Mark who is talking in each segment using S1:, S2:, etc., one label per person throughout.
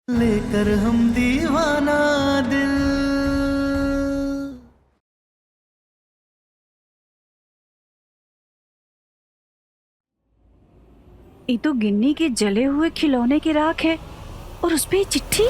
S1: लेकर हम दीवाना दिल।
S2: ये तो गिन्नी के जले हुए खिलौने की राख है और उसपे चिट्ठी।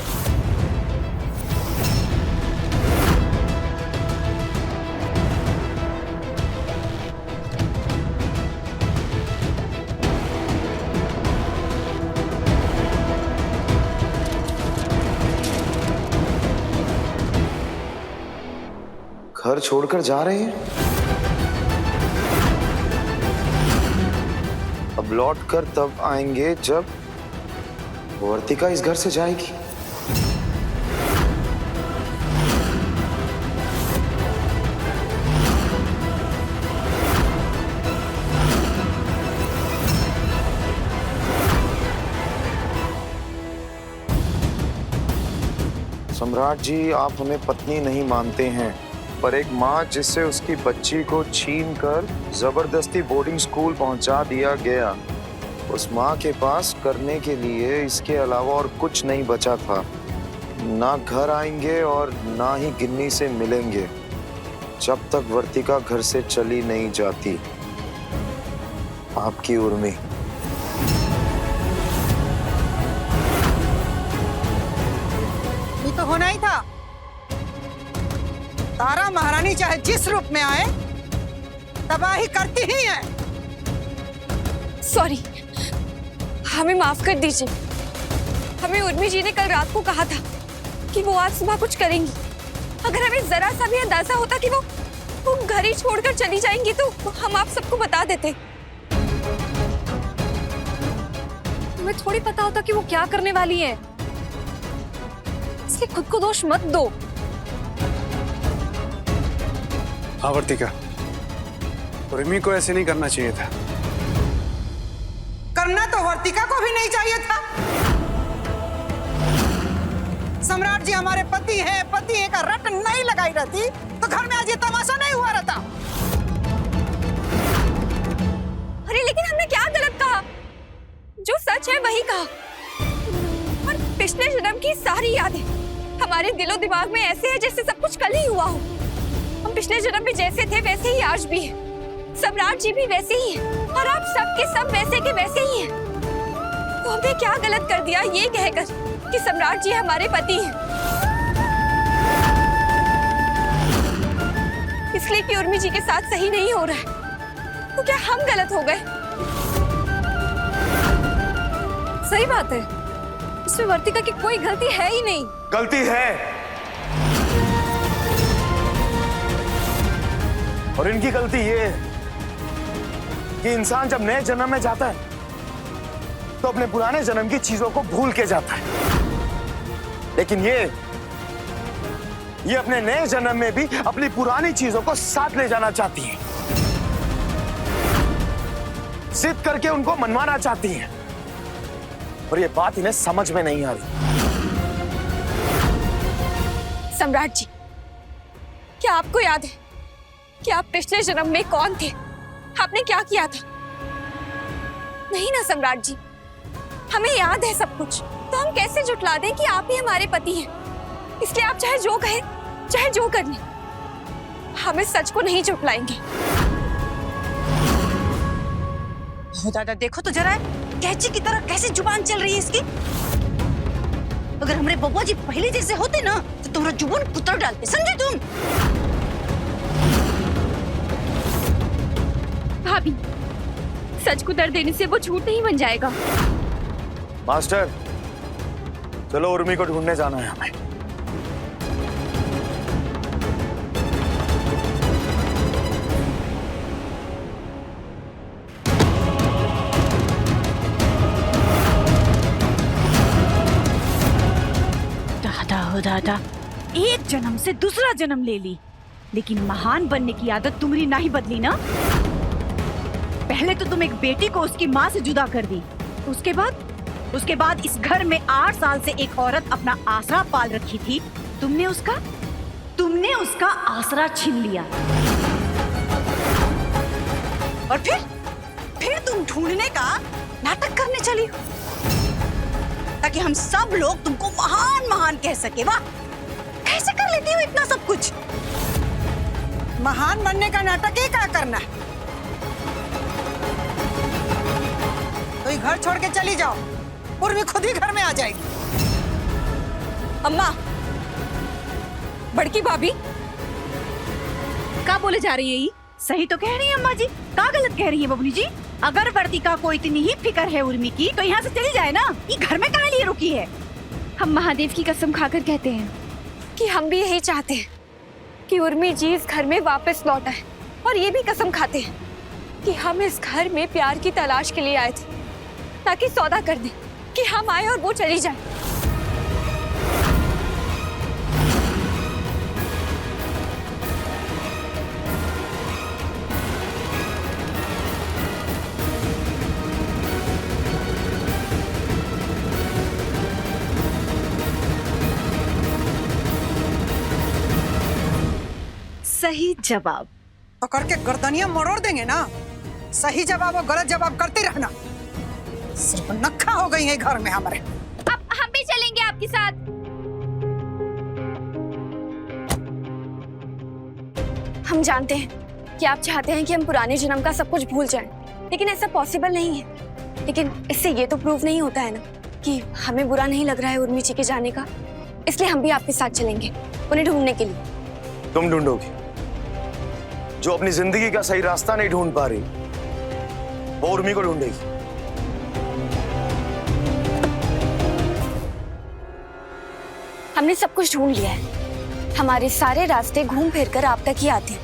S3: घर छोड़कर जा रहे हैं। अब लौट कर तब आएंगे जब वर्तिका इस घर से जाएगी। सम्राट जी, आप हमें पत्नी नहीं मानते हैं, पर एक माँ जिससे उसकी बच्ची को छीन कर जबरदस्ती बोर्डिंग स्कूल पहुंचा दिया गया, उस माँ के पास करने के लिए इसके अलावा और कुछ नहीं बचा था। ना घर आएंगे और ना ही गिन्नी से मिलेंगे जब तक वर्तिका घर से चली नहीं जाती। आपकी उर्मी।
S4: ये तो होना ही था। तारा महारानी चाहे जिस रूप में आए तबाही करती ही है।
S5: सॉरी, हमें माफ कर दीजिए। हमें उर्मी जी ने कल रात को कहा था कि वो आज सुबह कुछ करेंगी। अगर हमें जरा सा भी अंदाजा होता कि वो घर ही छोड़कर चली जाएंगी तो हम आप सबको बता देते। तुम्हें थोड़ी पता होता कि वो क्या करने वाली है, इसलिए खुद को दोष मत दो।
S6: हाँ वर्तिका, उर्मी को ऐसे नहीं करना चाहिए था।
S4: करना तो वर्तिका को भी नहीं चाहिए था। सम्राट जी हमारे पति है का रट नहीं लगाई रहती तो घर में आज ये तमाशा नहीं हुआ रहता।
S5: अरे लेकिन हमने क्या गलत कहा? जो सच है वही कहा। और पिछले जन्म की सारी यादें हमारे दिलो दिमाग में ऐसे है जैसे सब कुछ कल ही हुआ हो। हम पिछले जन्म में जैसे थे वैसे ही आज भी हैं। सम्राट जी भी वैसे ही हैं और आप सब के सब वैसे के वैसे ही हैं। तो हमने क्या गलत कर दिया ये कहकर कि सम्राट जी हमारे पति हैं, इसलिए कि उर्मी जी के साथ सही नहीं हो रहा है। तो क्या हम गलत हो गए? सही बात है, इसमें वर्तिका की कोई गलती है ही नहीं।
S3: गलती है और इनकी गलती ये है कि इंसान जब नए जन्म में जाता है तो अपने पुराने जन्म की चीजों को भूल के जाता है, लेकिन ये अपने नए जन्म में भी अपनी पुरानी चीजों को साथ ले जाना चाहती है। जिद करके उनको मनवाना चाहती है और ये बात इन्हें समझ में नहीं आ रही।
S5: सम्राट जी, क्या आपको याद है कि आप पिछले जन्म में कौन थे? आपने क्या किया था? नहीं ना सम्राट जी, हमें याद है सब कुछ। तो हम कैसे जुटला दें कि आप ही हमारे पति हैं? इसलिए आप चाहे जो कहें, चाहे जो कर लें, हम इस सच को नहीं जुटलाएंगे।
S2: दादा देखो तो जरा, कैंची की तरह कैसे जुबान चल रही है इसकी। अगर हमारे बब्बा जी पहले जैसे होते ना तो तुम्हारा जुबान कुतर डालते, समझे तुम?
S5: भाभी, सच को दर्द देने से वो झूठ नहीं बन जाएगा।
S3: मास्टर, चलो उर्मी को ढूंढने जाना है हमें।
S2: दादा हो दादा, एक जन्म से दूसरा जन्म ले ली, लेकिन महान बनने की आदत तुम्हारी नहीं बदली ना। पहले तो तुम एक बेटी को उसकी माँ से जुदा कर दी, उसके बाद इस घर में 8 साल से एक औरत अपना आसरा पाल रखी थी। तुमने उसका आसरा छीन लिया और फिर तुम ढूंढने का नाटक करने चली हो। ताकि हम सब लोग तुमको महान महान कह सके। वाह, कैसे कर लेती हो इतना सब कुछ?
S4: महान बनने का नाटक ही क्या करना है? तो ये घर छोड़ के चली जाओ, उर्मी खुद ही घर में आ जाएगी।
S5: अम्मा, बड़की भाभी
S2: क्या बोले जा रही है ये? सही तो कह रही है अम्मा जी, क्या गलत कह रही है बबली जी? अगर वर्तिका को इतनी ही फिक्र है उर्मी की तो यहाँ से चली जाए ना, ये घर में कहाँ लिए रुकी है?
S5: हम महादेव की कसम खाकर कहते हैं कि हम भी यही चाहते हैं कि उर्मी जी इस घर में वापस लौट आए, और ये भी कसम खाते हैं कि हम इस घर में प्यार की तलाश के लिए आए थे, ताकि सौदा कर दें कि हम आए और वो चली जाए।
S2: सही जवाब।
S4: पकड़ के गर्दनियां मरोड़ देंगे ना। सही जवाब और गलत जवाब करते रहना। सिर्फ नक्खा हो गई है घर में हमारे।
S5: अब हम भी चलेंगे आपके साथ। हम जानते हैं कि आप चाहते हैं कि हम पुराने जन्म का सब कुछ भूल जाएं, लेकिन ऐसा पॉसिबल नहीं है। लेकिन इससे ये तो प्रूव नहीं होता है ना कि हमें बुरा नहीं लग रहा है उर्मी जी के जाने का। इसलिए हम भी आपके साथ चलेंगे उन्हें ढूंढने के लिए।
S3: तुम ढूंढोगी? जो अपनी जिंदगी का सही रास्ता नहीं ढूंढ पा रही, वो उर्मी को ढूंढेगी।
S5: हमने सब कुछ ढूंढ लिया है। हमारे सारे रास्ते घूम फिर कर आप तक ही आते हैं,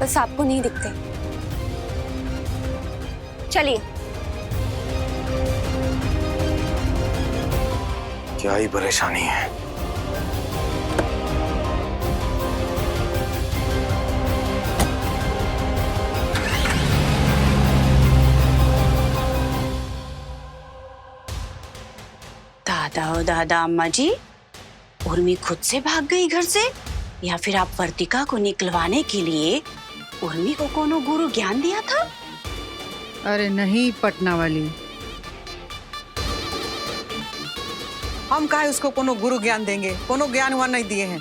S5: बस आपको नहीं दिखते। चलिए।
S3: क्या ही परेशानी है।
S2: दादा ओ दादा, अम्मा जी, उर्मी खुद से भाग गई घर से, या फिर आप वर्तिका को निकलवाने के लिए उर्मी को कोनो गुरु ज्ञान दिया था?
S7: अरे नहीं पटना वाली,
S4: हम काहे उसको कोनो गुरु ज्ञान देंगे? कोनो ज्ञान हुआ नहीं दिए हैं।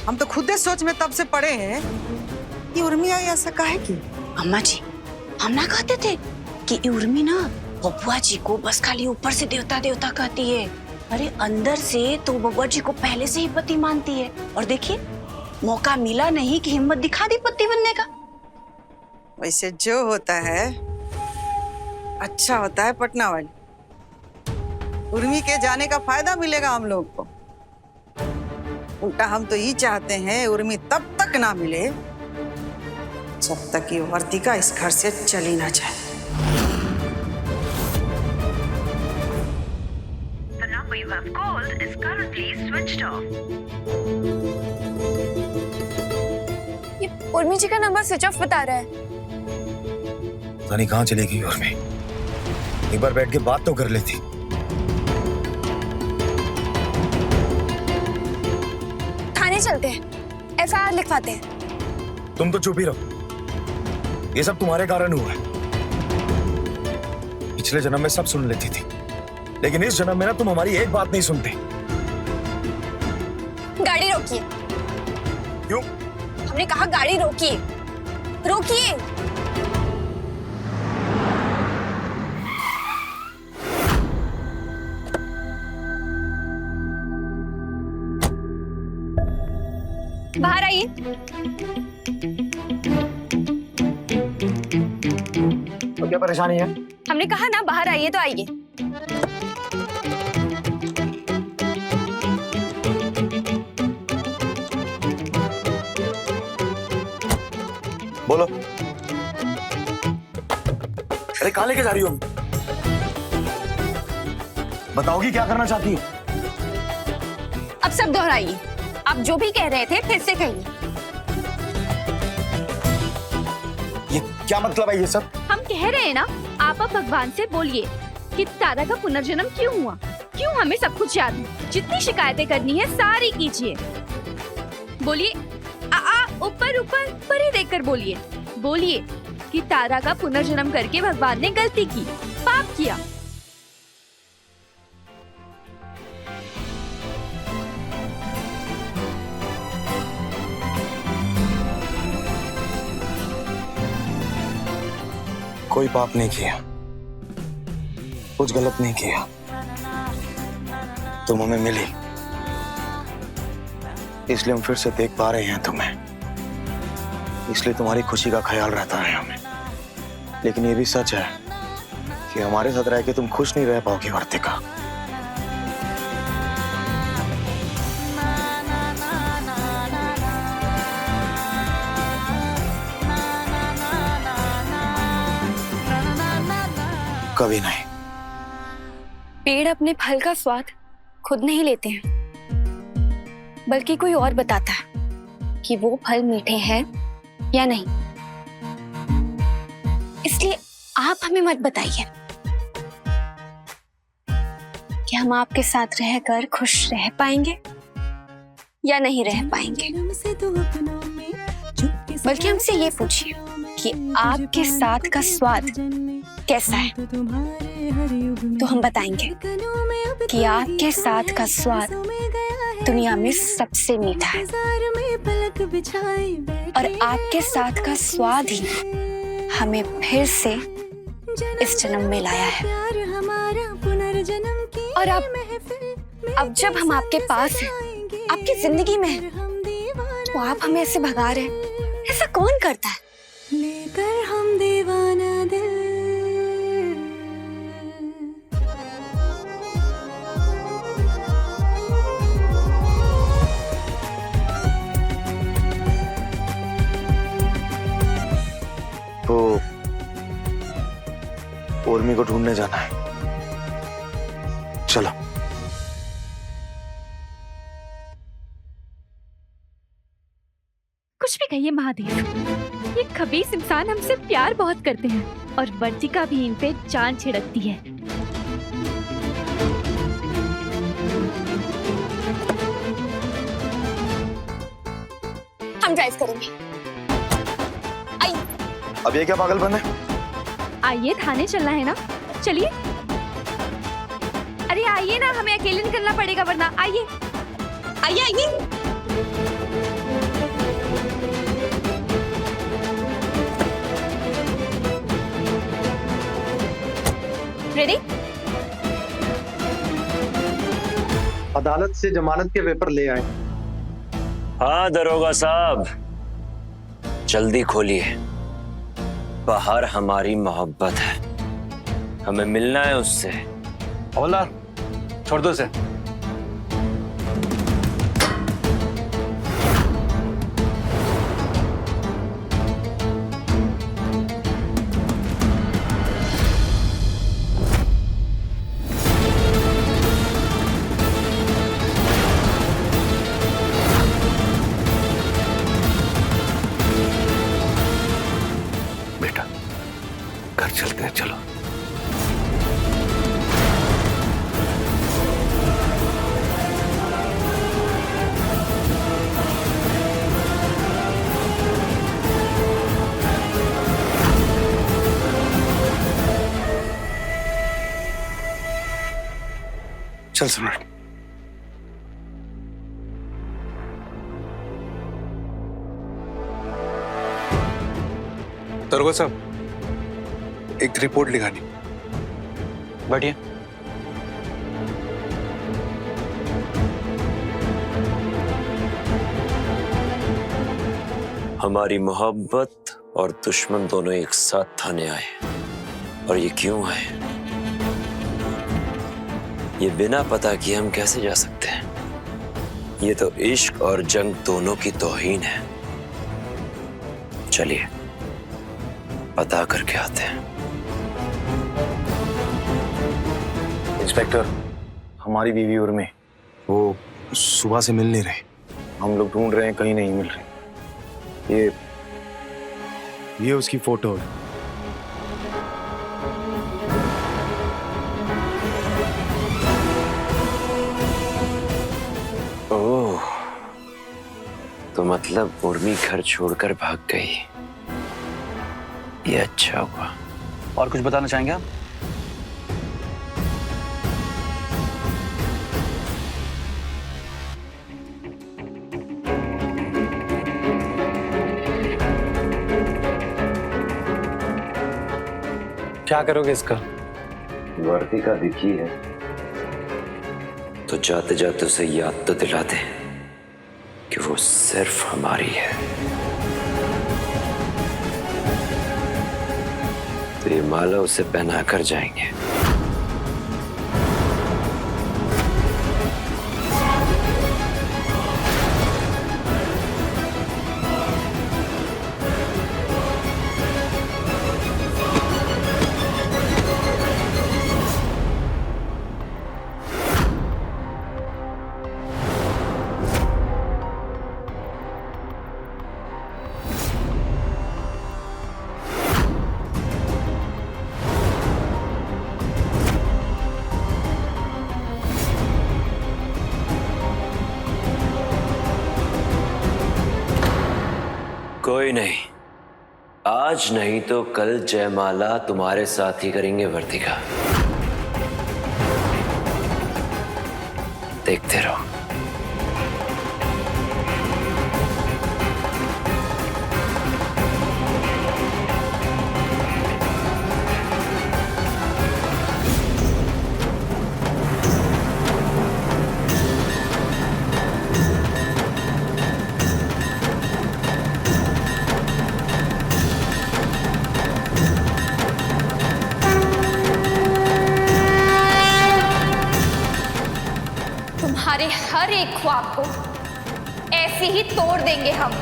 S4: हम तो खुद सोच में तब से पड़े हैं कि उर्मी आई ऐसा काहे की।
S2: अम्मा जी, हम ना कहते थे कि उर्मी ना बबुआ जी को बस खाली ऊपर से देवता देवता कहती है, अरे अंदर से तो बबुआ जी को पहले से ही पति मानती है। और देखिए, मौका मिला नहीं कि हिम्मत दिखा दी पति बनने का।
S4: वैसे जो होता है अच्छा होता है पटना वाली। उर्मी के जाने का फायदा मिलेगा हम लोग को। उल्टा हम तो ये चाहते हैं उर्मी तब तक ना मिले जब तक ये वर्तिका इस घर से चली ना जाए।
S8: The number you have called is currently switched off.
S5: ये उर्मी जी का नंबर स्विच ऑफ बता रहा है।
S3: पता नहीं कहाँ चली गई उर्मी। एक बार बैठ के बात तो कर लेती।
S5: थाने चलते हैं, एफआईआर लिखवाते हैं।
S3: तुम तो चुप ही रहो। ये सब तुम्हारे कारण हुआ है। पिछले जन्म में सब सुन लेती थी, लेकिन इस जन्म में ना तुम हमारी एक बात नहीं सुनते।
S5: गाड़ी रोकिए।
S3: क्यों?
S5: हमने कहा गाड़ी रोकिए, रोकिए। बाहर आइए।
S3: तो क्या परेशानी है?
S5: हमने कहा ना बाहर आइए तो आइए।
S3: बोलो। अरे कहाँ लेके जा रही हो? बताओगी क्या करना चाहती हो?
S5: अब सब दोहराइए। आप जो भी कह रहे थे फिर से कहिए।
S3: ये क्या मतलब है ये सब?
S5: हम कह रहे हैं ना, आप अब भगवान से बोलिए कि दादा का पुनर्जन्म क्यों हुआ, क्यों हमें सब कुछ याद है। जितनी शिकायतें करनी है सारी कीजिए। बोलिए, ऊपर ऊपर पर ही देखकर बोलिए। बोलिए कि तारा का पुनर्जन्म करके भगवान ने गलती की, पाप किया।
S3: कोई पाप नहीं किया, कुछ गलत नहीं किया। तुम हमें मिली, इसलिए हम फिर से देख पा रहे हैं तुम्हें, इसलिए तुम्हारी खुशी का ख्याल रहता है हमें। लेकिन ये भी सच है कि हमारे साथ रह के तुम खुश नहीं रह पाओगी वर्तिका। कभी नहीं।
S5: पेड़ अपने फल का स्वाद खुद नहीं लेते हैं, बल्कि कोई और बताता है कि वो फल मीठे हैं या नहीं। इसलिए आप हमें मत बताइए कि हम आपके साथ रहकर खुश रह पाएंगे या नहीं रह पाएंगे, बल्कि हमसे ये पूछिए कि आपके साथ का स्वाद कैसा है, तो हम बताएंगे कि आपके साथ का स्वाद दुनिया में सबसे मीठा है और आपके साथ का स्वाद ही हमें फिर से इस जन्म में लाया है। और अब जब हम आपके पास हैं, आपकी जिंदगी में हैं, तो आप हमें ऐसे भगा रहे हैं। ऐसा कौन करता है?
S1: लेकर हम दीवाना दिल।
S3: तो उर्मी को ढूंढने जाना है, चलो।
S2: कुछ भी कहिए महादेव, ये खबीस इंसान हमसे प्यार बहुत करते हैं और वर्तिका भी इन पे जान छिड़कती है।
S5: हम ड्राइव करेंगे।
S3: अब ये क्या पागलपन है?
S2: आइए, थाने चलना है ना, चलिए। अरे आइए ना, हमें अकेले निकलना पड़ेगा वरना। आइए
S5: आइए आइए। रेडी?
S6: अदालत से जमानत के पेपर ले आए।
S9: हाँ दरोगा साहब, जल्दी खोलिए। बाहर हमारी मोहब्बत है, हमें मिलना है उससे।
S6: हवलदार, छोड़ दो इसे।
S9: बेटा, घर चलते हैं, चलो।
S6: चल सम्राट। दरोगा साहब, एक रिपोर्ट लिखानी।
S9: बैठिए। हमारी मोहब्बत और दुश्मन दोनों एक साथ थाने आए, और ये क्यों आए? ये बिना पता किए हम कैसे जा सकते हैं? ये तो इश्क और जंग दोनों की तौहीन है। चलिए पता करके आते हैं।
S3: इंस्पेक्टर, हमारी बीवी उर्मी, वो सुबह से मिल नहीं रही। हम लोग ढूंढ रहे हैं, कहीं नहीं मिल रही। ये उसकी फोटो है।
S9: ओह, तो मतलब उर्मी घर छोड़कर भाग गई। ये अच्छा हुआ।
S6: और कुछ बताना चाहेंगे आप? क्या करोगे इसका?
S9: वर्तिका दिखी है तो जाते जाते उसे याद तो दिला दे कि वो सिर्फ हमारी है। तो ये माला उसे पहना कर जाएंगे। कोई नहीं, आज नहीं तो कल जयमाला तुम्हारे साथ ही करेंगे वर्तिका। देखते रहो।
S5: तुम्हारे हर एक ख्वाब को ऐसे ही तोड़ देंगे हम।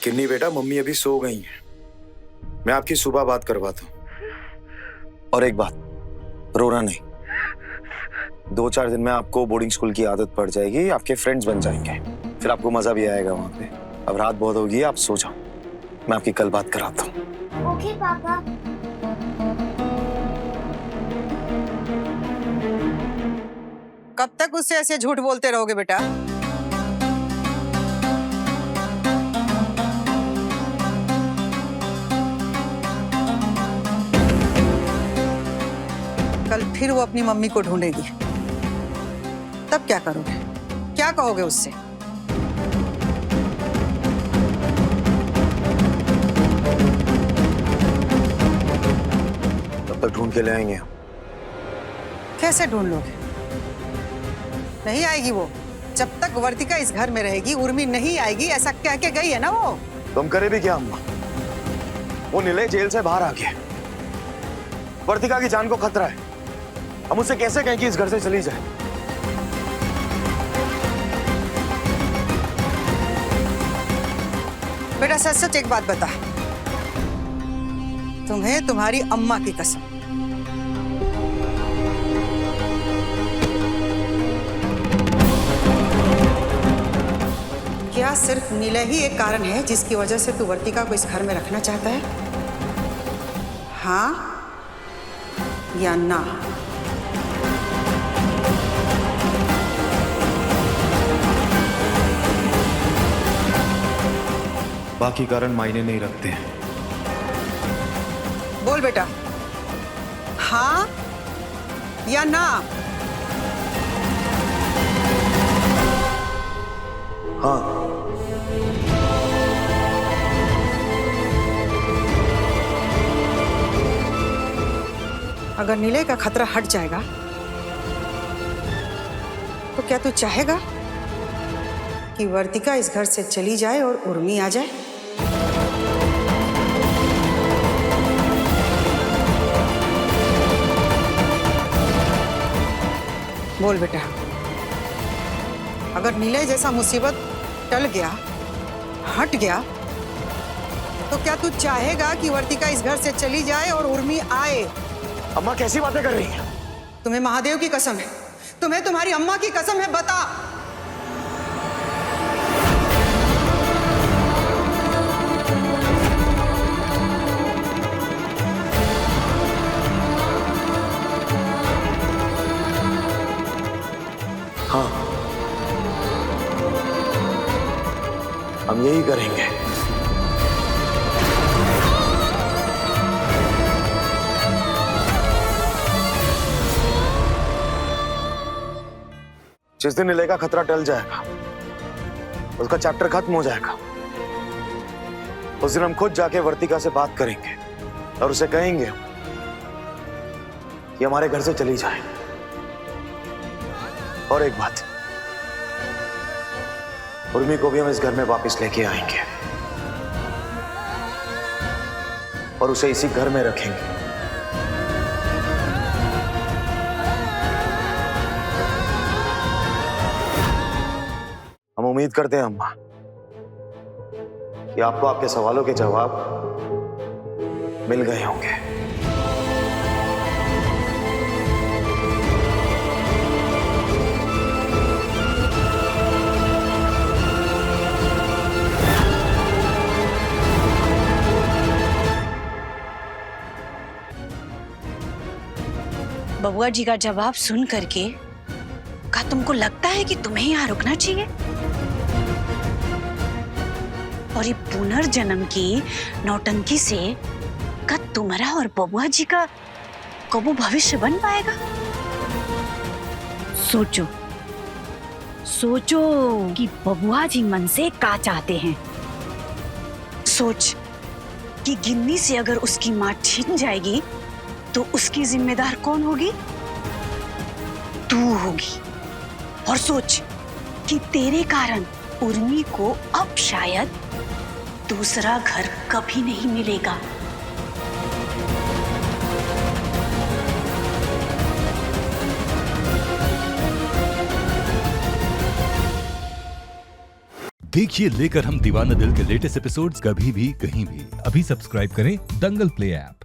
S3: किन्नी बेटा, मम्मी अभी सो गई हैं। मैं आपकी सुबह बात करवाता हूँ। और एक बात, रोना नहीं। 2-4 दिन में आपको बोर्डिंग स्कूल की आदत पड़ जाएगी, आपके फ्रेंड्स बन जाएंगे, फिर आपको मजा भी आएगा वहां पे। अब रात बहुत होगी, आप सो जाओ, मैं आपकी कल बात कराता हूँ।
S5: ओके पापा।
S4: कब तक उससे ऐसे झूठ बोलते रहोगे बेटा? कल फिर वो अपनी मम्मी को ढूंढेगी, तब क्या करोगे? क्या कहोगे उससे?
S3: तब तक ढूंढ के ले आएंगे।
S4: कैसे ढूंढ लोगे? नहीं आएगी वो। जब तक वर्तिका इस घर में रहेगी, उर्मी नहीं आएगी, ऐसा कह के गई है ना वो।
S3: तुम करे भी क्या अम्मा? वो निलय जेल से बाहर आ गया, वर्तिका की जान को खतरा है। हम उससे कैसे कहें कि इस घर से चली जाए?
S4: बेटा सच सच एक बात बता, तुम्हें तुम्हारी अम्मा की कसम, क्या सिर्फ निलय ही एक कारण है जिसकी वजह से तू वर्तिका को इस घर में रखना चाहता है? हाँ या ना?
S3: बाकी कारण मायने नहीं रखते हैं।
S4: बोल बेटा, हाँ या ना?
S3: हाँ।
S4: अगर निलय का खतरा हट जाएगा तो क्या तू चाहेगा कि वर्तिका इस घर से चली जाए और उर्मी आ जाए? बोल बेटा, अगर निलय जैसा मुसीबत टल गया, हट गया, तो क्या तू चाहेगा कि वर्तिका इस घर से चली जाए और उर्मी आए?
S3: अम्मा कैसी बातें कर रही हैं?
S4: तुम्हें महादेव की कसम है, तुम्हें तुम्हारी अम्मा की कसम है, बता।
S3: हाँ। यही करेंगे। जिस दिन नीले का खतरा टल जाएगा, उसका चैप्टर खत्म हो जाएगा, उस दिन हम खुद जाके वर्तिका से बात करेंगे और उसे कहेंगे कि हमारे घर से चली जाए। और एक बात, उर्मी को भी हम इस घर में वापस लेके आएंगे और उसे इसी घर में रखेंगे। हम उम्मीद करते हैं अम्मा कि आपको आपके सवालों के जवाब मिल गए होंगे।
S2: बबुआ जी का जवाब सुन करके क्या तुमको लगता है कि तुम्हें यहाँ रुकना चाहिए? और ये पुनर्जन्म की नौटंकी से क्या तुम्हारा और बबुआ जी का कबू भविष्य बन पाएगा? सोचो सोचो कि बबुआ जी मन से क्या चाहते हैं। सोच कि गिन्नी से अगर उसकी माँ छिन जाएगी तो उसकी जिम्मेदार कौन होगी? तू होगी। और सोच कि तेरे कारण उर्मी को अब शायद दूसरा घर कभी नहीं मिलेगा।
S10: देखिए लेकर हम दीवाना दिल के लेटेस्ट एपिसोड्स कभी भी कहीं भी। अभी सब्सक्राइब करें दंगल प्ले ऐप।